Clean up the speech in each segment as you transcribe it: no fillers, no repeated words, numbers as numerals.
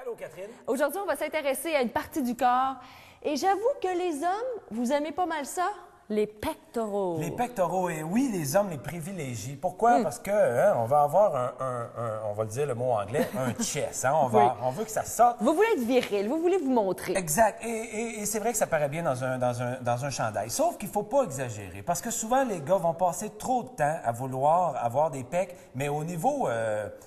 Allô, Catherine. Aujourd'hui, on va s'intéresser à une partie du corps. Et j'avoue que les hommes, vous aimez pas mal ça? Les pectoraux. Les pectoraux, et oui, les hommes les privilégient. Pourquoi? Parce que on va avoir on va le dire le mot anglais, un chest. Hein? On veut que ça sorte. Vous voulez être viril, vous voulez vous montrer. Exact. Et c'est vrai que ça paraît bien dans un chandail. Sauf qu'il ne faut pas exagérer. Parce que souvent, les gars vont passer trop de temps à vouloir avoir des pecs. Mais au niveau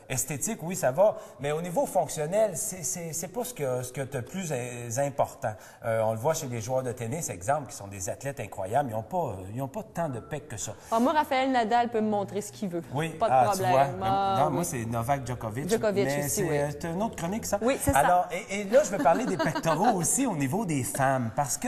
esthétique, oui, ça va. Mais au niveau fonctionnel, c'est pas ce que tu as de plus important. On le voit chez les joueurs de tennis, exemple, qui sont des athlètes incroyables. Ils n'ont pas tant de pecs que ça. Alors moi, Raphaël Nadal peut me montrer ce qu'il veut. Oui, pas de problème. Tu vois. Non, moi, c'est Novak Djokovic. Djokovic mais aussi, oui. C'est une autre chronique, ça? Oui, c'est ça. Alors, et là, je vais parler des pectoraux aussi au niveau des femmes, parce que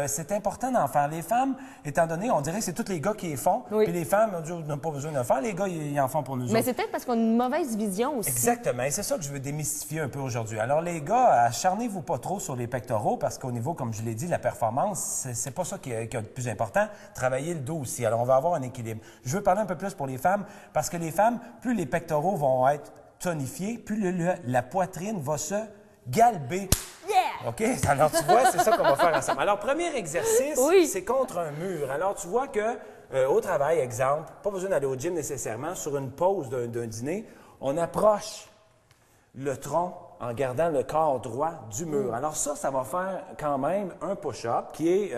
c'est important d'en faire. Les femmes, étant donné, on dirait que c'est tous les gars qui les font, puis les femmes, on n'a pas besoin de le faire. Les gars, ils en font pour nous autres. Mais c'est peut-être parce qu'on a une mauvaise vision aussi. Exactement, et c'est ça que je veux démystifier un peu aujourd'hui. Alors, les gars, acharnez-vous pas trop sur les pectoraux, parce qu'au niveau, comme je l'ai dit, de la performance, c'est pas ça qui est le plus important. Travailler le dos aussi. Alors, on va avoir un équilibre. Je veux parler un peu plus pour les femmes, parce que les femmes, plus les pectoraux vont être tonifiés, plus la poitrine va se galber. Yeah! OK? Alors, tu vois, c'est ça qu'on va faire ensemble. Alors, premier exercice, c'est contre un mur. Alors, tu vois que au travail, exemple, pas besoin d'aller au gym nécessairement, sur une pause d'un dîner, on approche le tronc en gardant le corps droit du mur. Alors ça va faire quand même un push-up qui est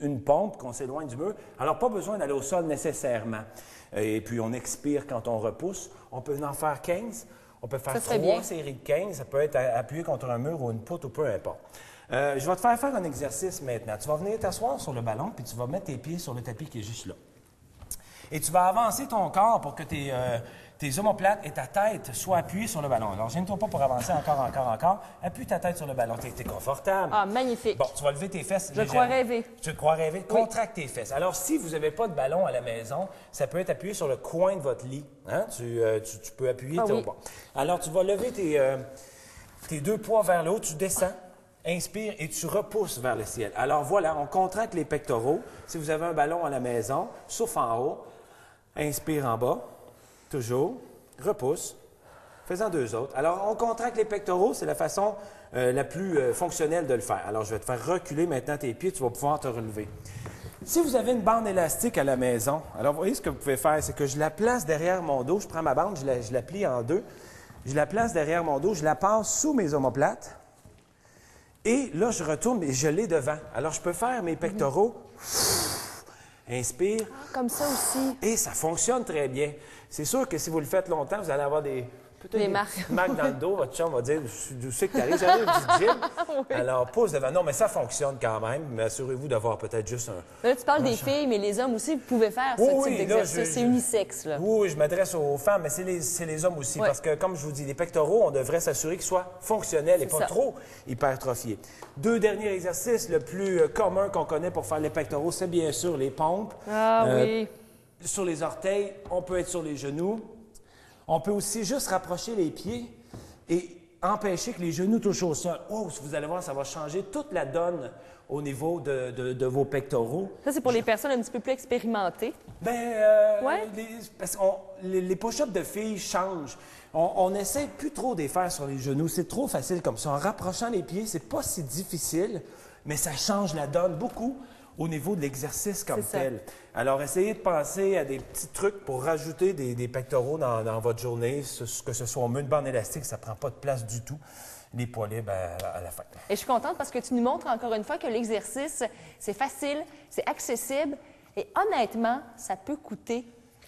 une pompe qu'on s'éloigne du mur. Alors pas besoin d'aller au sol nécessairement. Et puis on expire quand on repousse. On peut en faire 15. On peut faire 3 séries de 15. Ça peut être appuyé contre un mur ou une poutre ou peu importe. Je vais te faire un exercice maintenant. Tu vas venir t'asseoir sur le ballon puis tu vas mettre tes pieds sur le tapis qui est juste là. Et tu vas avancer ton corps pour que tes omoplates et ta tête soient appuyées sur le ballon. Alors, gêne-toi pas pour avancer encore. Appuie ta tête sur le ballon. T'es confortable. Ah, magnifique. Bon, tu vas lever tes fesses. Je crois rêver. Tu crois rêver? Oui. Contracte tes fesses. Alors, si vous n'avez pas de ballon à la maison, ça peut être appuyé sur le coin de votre lit. Hein? Tu peux appuyer. Bon. Alors, tu vas lever tes deux poids vers le haut. Tu descends. Inspire et tu repousses vers le ciel. Alors voilà, on contracte les pectoraux. Si vous avez un ballon à la maison, souffle en haut, inspire en bas, toujours, repousse, fais-en deux autres. Alors on contracte les pectoraux, c'est la façon la plus fonctionnelle de le faire. Alors je vais te faire reculer maintenant tes pieds, tu vas pouvoir te relever. Si vous avez une bande élastique à la maison, alors vous voyez ce que vous pouvez faire, c'est que je la place derrière mon dos, je prends ma bande, je la plie en deux, je la place derrière mon dos, je la passe sous mes omoplates. Et là, je retourne et je l'ai devant. Alors, je peux faire mes pectoraux. Inspire. Ah, comme ça aussi. Et ça fonctionne très bien. C'est sûr que si vous le faites longtemps, vous allez avoir peut-être des marques dans le dos. Votre chum va dire, je sais que tu arrives, j'arrive du gym. Oui. Alors, pousse devant. Non, mais ça fonctionne quand même. Mais assurez-vous d'avoir peut-être juste un... Là, tu parles des filles, mais les hommes aussi, vous pouvez faire ce type d'exercice. C'est unisexe, là. Oui, je m'adresse aux femmes, mais c'est les hommes aussi. Parce que, comme je vous dis, les pectoraux, on devrait s'assurer qu'ils soient fonctionnels et pas trop hypertrophiés. Deux derniers exercices, le plus commun qu'on connaît pour faire les pectoraux, c'est bien sûr les pompes. Ah oui. Sur les orteils, on peut être sur les genoux. On peut aussi juste rapprocher les pieds et empêcher que les genoux touchent au sol. Oh, vous allez voir, ça va changer toute la donne au niveau de vos pectoraux. Ça, c'est pour les personnes un petit peu plus expérimentées. Parce que les push-ups de filles changent. On n'essaie plus trop de les faire sur les genoux. C'est trop facile comme ça. En rapprochant les pieds, c'est pas si difficile, mais ça change la donne beaucoup au niveau de l'exercice comme tel. Alors, essayez de penser à des petits trucs pour rajouter des pectoraux dans votre journée, que ce soit au mur de bande élastique, ça ne prend pas de place du tout. Les poids libres à la fin. Et je suis contente parce que tu nous montres encore une fois que l'exercice, c'est facile, c'est accessible et honnêtement, ça peut coûter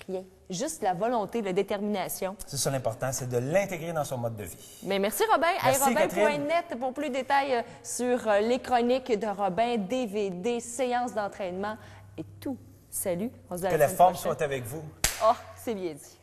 rien. Juste la volonté, la détermination. C'est ça l'important, c'est de l'intégrer dans son mode de vie. Mais merci Robin. Merci, Robin.net pour plus de détails sur les chroniques de Robin, DVD, séances d'entraînement et tout. Salut, on se dit à la prochaine. Que la forme soit avec vous. Oh, c'est bien dit.